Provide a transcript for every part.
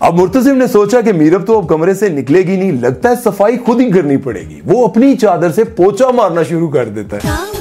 अब मुर्तसिम ने सोचा कि मीरब तो अब कमरे से निकलेगी नहीं, लगता है सफाई खुद ही करनी पड़ेगी। वो अपनी चादर से पोछा मारना शुरू कर देता है।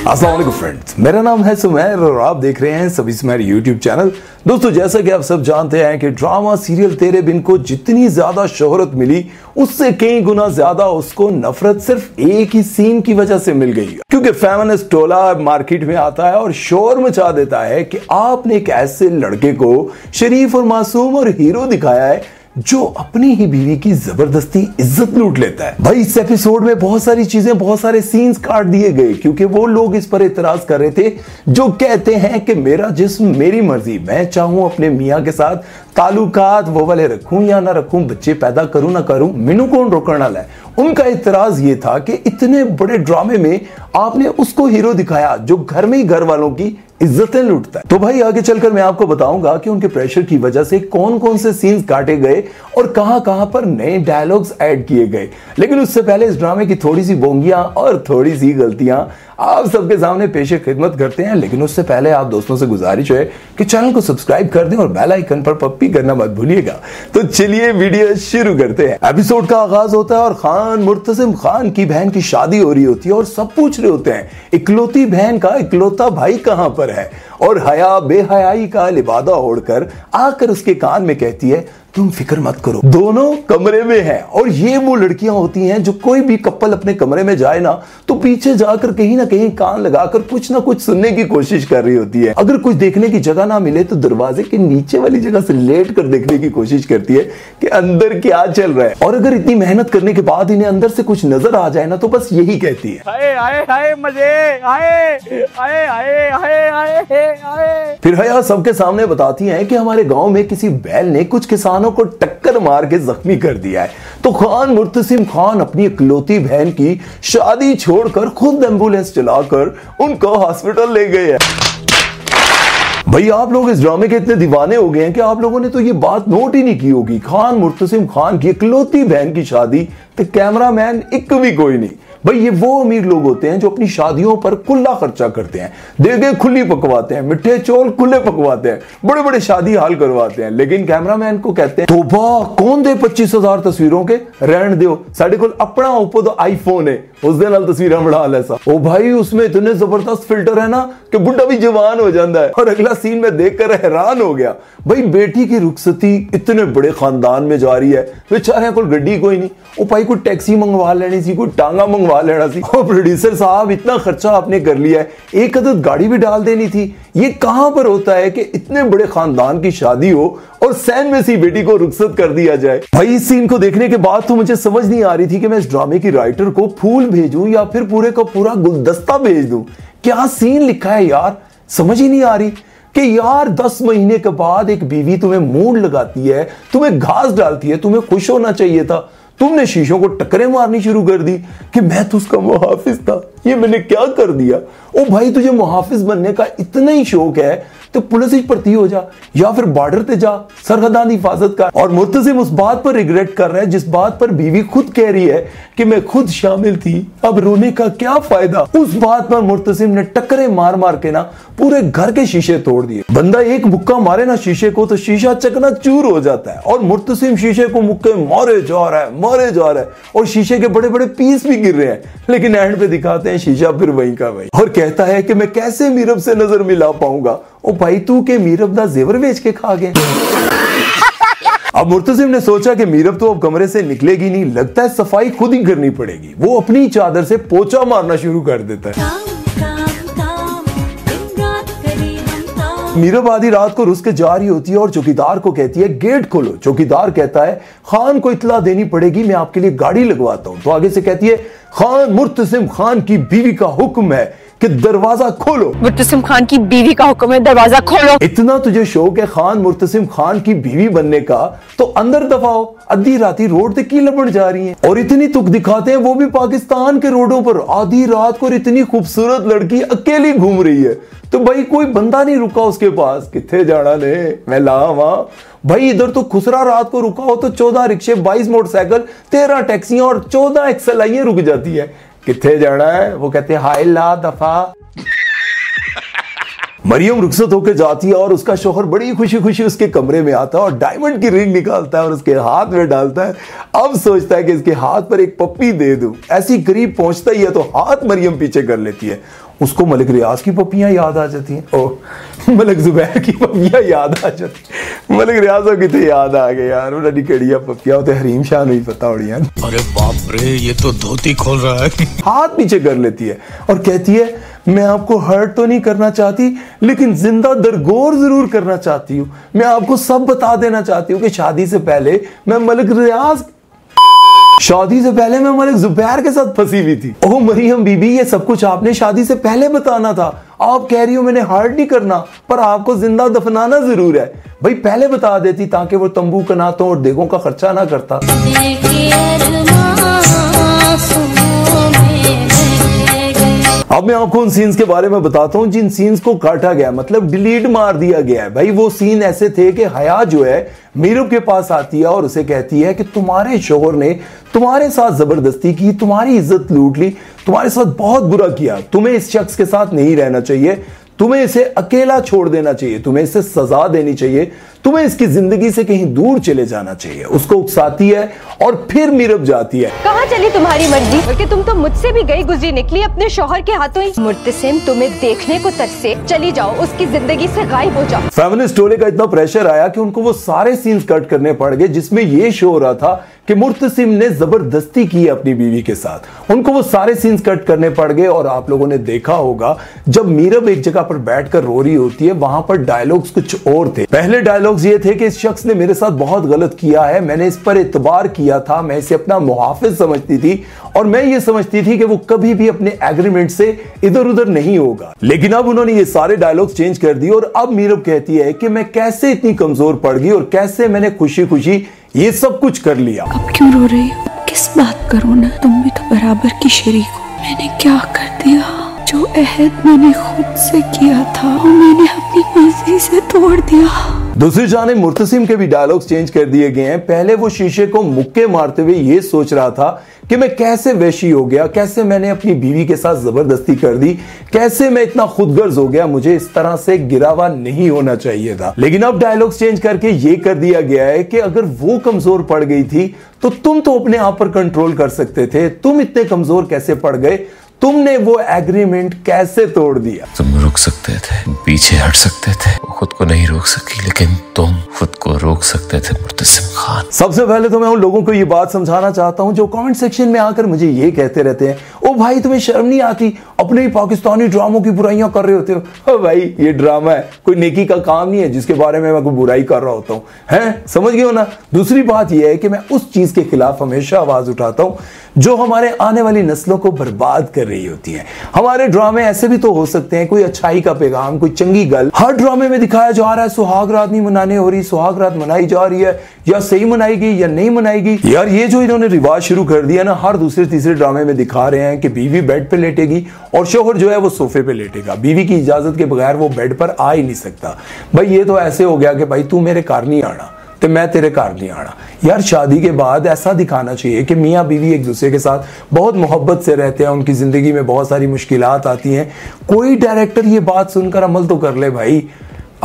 अस्सलाम वालेकुम फ्रेंड्स, मेरा नाम है सुमेर और आप देख रहे हैं सभी सुमेर यूट्यूब चैनल। दोस्तों, जैसा कि आप सब जानते हैं कि ड्रामा सीरियल तेरे बिन को जितनी ज्यादा शोहरत मिली, उससे कई गुना ज्यादा उसको नफरत सिर्फ एक ही सीन की वजह से मिल गई। क्योंकि फेमिनिस्ट टोला मार्केट में आता है और शोर मचा देता है कि आपने एक ऐसे लड़के को शरीफ और मासूम और हीरो दिखाया है जो अपनी ही बीवी की जबरदस्ती इज्जत लूट लेता है। भाई, इस एपिसोड में बहुत सारी चीजें, बहुत सारे सीन्स काट दिए गए क्योंकि वो लोग इस पर इतराज कर रहे थे जो कहते हैं कि मेरा जिस्म मेरी मर्जी, मैं चाहूं अपने मियां के साथ ताल्लुकात वो वाले रखूं या ना रखूं, बच्चे पैदा करूं ना करूं, मैनू कौन रोकने वाला है। उनका इतराज ये था कि इतने बड़े ड्रामे में आपने उसको हीरो दिखाया जो घर में ही घर वालों की इज्जतें लूटता है। तो भाई, आगे चलकर मैं आपको बताऊंगा कि उनके प्रेशर की वजह से कौन कौन से सीन्स काटे गए और कहां कहां पर नए डायलॉग्स ऐड किए गए। लेकिन उससे पहले इस ड्रामे की थोड़ी सी बोंगियां और थोड़ी सी गलतियां आप सबके सामने पेशे खिदमत करते हैं। लेकिन उससे पहले आप दोस्तों से गुजारिश है कि चैनल को सब्सक्राइब कर दें और बेल आइकन पर पप्पी करना मत भूलिएगा। तो चलिए वीडियो शुरू करते हैं। एपिसोड का आगाज होता है और खान मुर्तसिम खान की बहन की शादी हो रही होती है और सब पूछ रहे होते हैं इकलौती बहन का इकलौता भाई कहां पर है। और हया बेहयाई का लिबादा ओढ़कर आकर उसके कान में कहती है, तुम फिक्र मत करो, दोनों कमरे में हैं। और ये वो लड़कियां होती हैं जो कोई भी कपल अपने कमरे में जाए ना तो पीछे जाकर कहीं ना कहीं कान लगाकर कुछ ना कुछ सुनने की कोशिश कर रही होती है। अगर कुछ देखने की जगह ना मिले तो दरवाजे के नीचे वाली जगह से लेट कर देखने की कोशिश करती है कि अंदर क्या चल रहा है। और अगर इतनी मेहनत करने के बाद इन्हें अंदर से कुछ नजर आ जाए ना तो बस यही कहती है, आए आए आए मजे आए आए आए आए आए आए। फिर हया सबके सामने बताती है कि हमारे गांव में किसी बैल ने कुछ किसानों को टक्कर मार के जख्मी कर दिया है। तो खान मुर्तसिम खान अपनी इकलौती बहन की शादी छोड़कर खुद एम्बुलेंस चलाकर उनको हॉस्पिटल ले गए हैं। भाई, आप लोग इस ड्रामे के इतने दीवाने हो गए हैं कि आप लोगों ने तो ये बात नोट ही नहीं की होगी। खान मुर्तसिम खान की इकलौती बहन की शादी तो कैमरामैन एक भी कोई नहीं। भाई, ये वो अमीर लोग होते हैं जो अपनी शादियों पर खुला खर्चा करते हैं, देगे खुली पकवाते हैं, मिठे चौल खुले पकवाते हैं, बड़े बड़े शादी हाल करवाते हैं। लेकिन कैमरामैन को कहते हैं, तोबा, कौन दे 25,000 तस्वीरों के, रहन दो, साढ़े को अपना ओप्पो तो आईफोन है, उस दिन नाल तस्वीर बना ऐसा। ओ भाई, उसमें इतने जबरदस्त फिल्टर है ना कि बुढ़ा भी जवान हो जाता है। और अगला सीन में देखकर हैरान हो गया। भाई, बेटी की रुखसती इतने बड़े खानदान में जा रही है, बेचारे को गड्डी कोई नहीं, ओ भाई कोई टैक्सी मंगवा लेनी सी, कोई टांगा मंगवा लेना सी। और प्रोड्यूसर साहब, इतना खर्चा आपने कर लिया है, एक अदद गाड़ी भी डाल देनी थी। ये कहां पर होता है कि इतने बड़े खानदान की शादी हो और सैन में सी बेटी को रुखसत कर दिया जाए। भाई, इस सीन को देखने के बाद तो मुझे समझ नहीं आ रही थी कि मैं इस ड्रामे की राइटर को फूल भेजूं या फिर पूरे का पूरा गुलदस्ता भेज दूं। क्या सीन लिखा है यार, समझ ही नहीं आ रही कि यार 10 महीने के बाद एक बीवी तुम्हें मूड लगाती है, तुम्हें घास डालती है, तुम्हें खुश होना चाहिए था। तुमने शीशों को टक्करें मारनी शुरू कर दी कि मैं तो उसका मुहाफिज था, ये मैंने क्या कर दिया। ओ भाई, तुझे मुहाफिज बनने का इतना ही शौक है तो पुलिस ही भर्ती हो जा या फिर बॉर्डर पे जा, सरहदां हिफाजत कर। और मुर्तसिम उस बात पर रिग्रेट कर रहा है जिस बात पर बीवी खुद कह रही है कि मैं खुद शामिल थी, अब रोने का क्या फायदा। उस बात पर मुर्तसिम ने टक्करें मार मार के ना पूरे घर के शीशे तोड़ दिए। बंदा एक मुक्का मारे ना शीशे को तो शीशा चकनाचूर हो जाता है। और मुर्तसिम शीशे को मुक्के मारे जा रहा है और शीशे के बड़े बड़े पीस भी गिर रहे हैं। लेकिन एंड पे दिखाते हैं शीशा फिर वहीं का वहीं। और कहता है कि मैं कैसे मीरब से नजर मिला पाऊंगा। ओ भाई, तू के मीरब दा जेवर बेच के खा गए। अब मुर्तसिम ने सोचा कि मीरब तो अब कमरे से निकलेगी नहीं, लगता है सफाई खुद ही करनी पड़ेगी। वो अपनी चादर से पोछा मारना शुरू कर देता है। मीरब आधी रात को रुस के जा रही होती है और चौकीदार को कहती है, गेट खोलो। चौकीदार कहता है, खान को इत्तला देनी पड़ेगी, मैं आपके लिए गाड़ी लगवाता हूं। तो आगे से कहती है, खान मुर्तसिम खान की बीवी का हुक्म है कि दरवाजा खोलो। मुर्तसिम खान की बीवी का हुक्म है, दरवाजा खोलो। इतना तुझे शौक है खान मुर्तसिम खान की बीवी बनने का तो अंदर दफाओ, अद्धी राती रोड पे की लपट जा रही हैं। और इतनी तुक दिखाते हैं वो भी पाकिस्तान के रोडों पर, आधी रात को इतनी खूबसूरत लड़की अकेली घूम रही है। तो भाई कोई बंदा नहीं रुका उसके पास, किथे जाना ने मैं लावा। भाई इधर तो खुसरा रात को रुका हो तो 14 रिक्शे, 22 मोटरसाइकिल, 13 टैक्सियां और 14 एक्सएल रुक जाती है। किथे जाना है? वो कहते हैं हाय ला दफा। मरियम रुखसत होकर जाती है और उसका शौहर बड़ी खुशी खुशी उसके कमरे में आता है और डायमंड की रिंग निकालता है और उसके हाथ में डालता है। अब सोचता है कि इसके हाथ पर एक पप्पी दे दूं। ऐसी करीब पहुंचता ही है तो हाथ मरियम पीछे कर लेती है। उसको मलिक रियाज की पपियां याद आ जाती हैं। ओह, मलिक जुबैर की पपियां याद आ जाती। मलिक रियाज को कितने याद आ गए यार, उन्होंने कड़िया पपियां होते हरीम शाह नहीं पता उड़िया। अरे बाप रे, ये तो धोती खोल रहा है। हाथ पीछे कर लेती है और कहती है मैं आपको हर्ट तो नहीं करना चाहती, लेकिन जिंदा दरगोर जरूर करना चाहती हूँ। मैं आपको सब बता देना चाहती हूँ कि शादी से पहले मैं मलिक जुबैर के साथ फंसी हुई थी। ओह मरियम बीबी, ये सब कुछ आपने शादी से पहले बताना था। आप कह रही हो मैंने हर्ट नहीं करना, पर आपको जिंदा दफनाना जरूर है। भाई पहले बता देती ताकि वो तंबू कनातों और देगों का खर्चा ना करता। अब मैं आपको उन सीन्स के बारे में बताता हूं जिन सीन्स को काटा गया, मतलब डिलीट मार दिया गया है। भाई वो सीन ऐसे थे कि हया जो है मीरब के पास आती है और उसे कहती है कि तुम्हारे शोहर ने तुम्हारे साथ जबरदस्ती की, तुम्हारी इज्जत लूट ली, तुम्हारे साथ बहुत बुरा किया। तुम्हें इस शख्स के साथ नहीं रहना चाहिए, तुम्हें इसे अकेला छोड़ देना चाहिए, तुम्हें इसे सजा देनी चाहिए, तुम्हें इसकी जिंदगी से कहीं दूर चले जाना चाहिए। उसको उकसाती है और फिर मीरब जाती है। कहाँ चली तुम्हारी मर्जी, बल्कि तुम तो मुझसे भी गई गुजरी निकली अपने शौहर के हाथों ही। मुर्तसिम तुम्हें देखने को तरसे, चली जाओ, उसकी जिंदगी से गायब हो जाओ। फेमिनिस्ट टोले का इतना प्रेशर आया कि उनको वो सारे सीन्स कट करने पड़ गए जिसमें ये शो हो रहा था कि मुर्तसिम ने जबरदस्ती की अपनी बीवी के साथ। उनको वो सारे सीन्स कट करने पड़ गए और आप लोगों ने देखा होगा जब मीरब एक जगह पर बैठकर रो रही होती है, वहां पर डायलॉग्स कुछ और थे। पहले डायलॉग्स ये थे कि इस शख्स ने मेरे साथ बहुत गलत किया है, मैंने इस पर एतबार किया था, मैं इसे अपना मुहाफिज समझती थी और मैं ये समझती थी कि वो कभी भी अपने एग्रीमेंट से इधर उधर नहीं होगा। लेकिन अब उन्होंने ये सारे डायलॉग्स चेंज कर दिए और अब मीरब कहती है कि मैं कैसे इतनी कमजोर पड़ गई और कैसे मैंने खुशी खुशी ये सब कुछ कर लिया। अब क्यों रो रही हो? किस बात करो ना, तुम भी तो बराबर की शरीक हो। मैंने क्या कर दिया? जो अहद मैंने खुद से किया था वो मैंने अपनी मर्जी से तोड़ दिया। दूसरी जानिब मुर्तसिम के भी डायलॉग्स चेंज कर दिए गए हैं। पहले वो शीशे को मुक्के मारते हुए ये सोच रहा था कि मैं कैसे वैशी हो गया, कैसे मैंने अपनी बीवी के साथ जबरदस्ती कर दी, कैसे मैं इतना खुदगर्ज हो गया, मुझे इस तरह से गिरावा नहीं होना चाहिए था। लेकिन अब डायलॉग्स चेंज करके ये कर दिया गया है कि अगर वो कमजोर पड़ गई थी तो तुम तो अपने आप पर कंट्रोल कर सकते थे, तुम इतने कमजोर कैसे पड़ गए, तुमने वो एग्रीमेंट कैसे तोड़ दिया। तुम रुक सकते थे, पीछे हट सकते थे, वो खुद को नहीं रोक सकी, लेकिन तुम खुद को रोक सकते थे मुर्तसिम खान। सबसे पहले तो मैं उन लोगों को ये बात समझाना चाहता हूं जो कमेंट सेक्शन में आकर मुझे ये कहते रहते हैं, ओ भाई तुम्हें शर्म नहीं आती, अपने ही पाकिस्तानी ड्रामों की बुराइयां कर रहे होते हो। ओ भाई ये ड्रामा है, कोई नेकी का काम नहीं है जिसके बारे में मैं कोई बुराई कर रहा होता हूँ, हैं? समझ गए हो ना। दूसरी बात यह है कि मैं उस चीज के खिलाफ हमेशा आवाज उठाता हूं जो हमारे आने वाली नस्लों को बर्बाद कर रही होती है। हमारे ड्रामे ऐसे भी तो हो सकते हैं, कोई अच्छाई का पैगाम, कोई चंगी गल। हर ड्रामे में दिखाया जा रहा है सुहाग रात नहीं मनाने हो रही, सुहाग रात मनाई जा रही है, या सही मनाएगी या नहीं मनाएगी। यार ये जो इन्होंने रिवाज शुरू कर दिया ना, हर दूसरे तीसरे ड्रामे में दिखा रहे हैं कि बीवी बेड पे लेटेगी और शोहर जो है वो सोफे पे लेटेगा, बीवी की इजाजत के बगैर वो बेड पर आ ही नहीं सकता। भाई ये तो ऐसे हो गया कि भाई तू मेरे घर नहीं आना तो मैं तेरे घर नहीं आना। यार शादी के बाद ऐसा दिखाना चाहिए कि मियाँ बीवी एक दूसरे के साथ बहुत मोहब्बत से रहते हैं, उनकी जिंदगी में बहुत सारी मुश्किलात आती हैं। कोई डायरेक्टर ये बात सुनकर अमल तो कर ले भाई,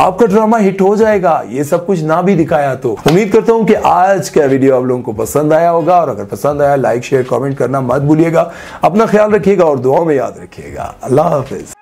आपका ड्रामा हिट हो जाएगा। ये सब कुछ ना भी दिखाया तो। उम्मीद करता हूं कि आज का वीडियो आप लोगों को पसंद आया होगा, और अगर पसंद आया लाइक शेयर कमेंट करना मत भूलिएगा। अपना ख्याल रखिएगा और दुआओं में याद रखिएगा। अल्लाह हाफिज।